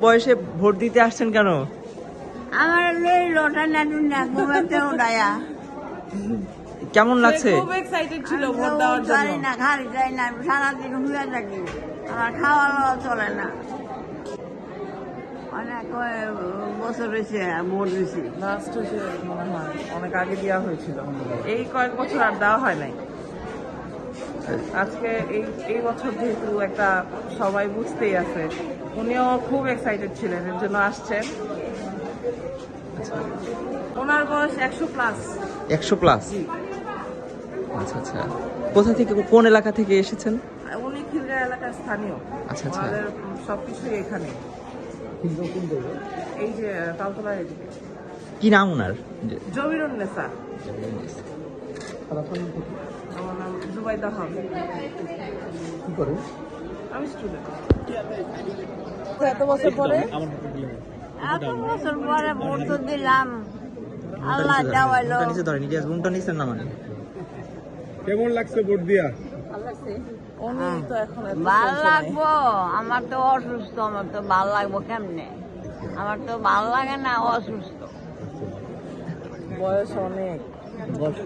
বয়সে ভোট দিতে আসছেন কেন? আমার লোটা না ঘুমাতে উঠায়া কেমন লাগছে? খুব এক্সাইটেড ছিল ভোট দেওয়ার জন্য। জানি না খালি যাই না সারাদিন শুয়ে থাকি, আমার খাওয়া দাওয়া চলে না। অনেক বছর হয়েছে ভোট দিছি। লাস্ট হয়েছে মনে হয়, অনেক আগে দেওয়া হয়েছিল। এই কয়েক বছর আর দেওয়া হয় নাই। আজকে এই বছর যেহেতু একটা সবাই বুঝতেই আছে, উনিও খুব এক্সাইটেড ছিলেন, এর জন্য আসছেন। ওনার বয়স 100+। 100+? আচ্ছা আচ্ছা। কোথা থেকে, কোন এলাকা থেকে এসেছেন? উনি খিলগা এলাকার স্থানীয়। আচ্ছা আচ্ছা। আমাদের সবকিছুই এখানে, এই যে তালতলার এদিকে। কি নাম ওনার? জমিরুন্নেসা। আমার নাম জুবাইদা হক। কি করেন? আমি স্টুডেন্ট। এত বছর পরে এত বছর পরে ভোট তো দিলাম, আল্লাহ দেওয়াইলো। নিচে ধরেন, নিজে রুমটা নিচের না মানে। কেমন লাগছে ভোট দিয়া? উনি তো এখন এত ভাল tension নাই। লাগবো, আমার তো অসুস্থ, আমার তো ভাল লাগবো কেমনে? আমার তো ভাল লাগে না, অসুস্থ। বয়স অনেক,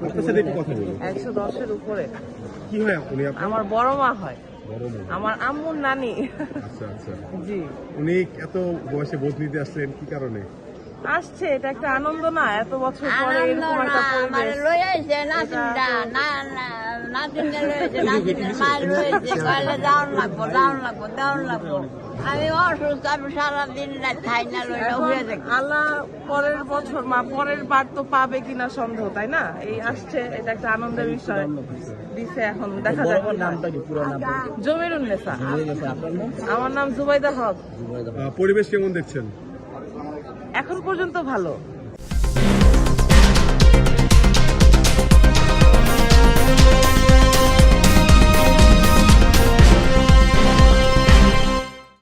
আপনার সাথে একটু কথা বলুন। 110-এর উপরে। কি হয় উনি আপনার? আমার বড় মা হয়, বড় মেয়ে। আমার আম্মুর নানি। আচ্ছা আচ্ছা। জি, উনি এত বয়সে ভোট নিতে আসছেন কি কারণে? আসছে, এটা একটা আনন্দ না? এত বছর পরে আনন্দ এরকম না, একটা আমার পরিবেশ। লই আইছে নাতিনটা, নাতিনটা লই আইছে, নাতিনের মা লই আইছে, কইলে যাওন লাগবো। আমি অসুস্থ, আমি সারাদিন রাত খাই না, লইটা এখন উঠে থাকি। আল্লাহ পরের বছর পরের বার তো পাবে কিনা সন্দেহ, তাই না? এই আসছে, এটা একটা আনন্দের বিষয় দিছে, এখন দেখা যাক। জমিরুন্নেসা। আমার নাম জুবাইদা হক। পরিবেশ কেমন দেখছেন? এখন পর্যন্ত ভালো।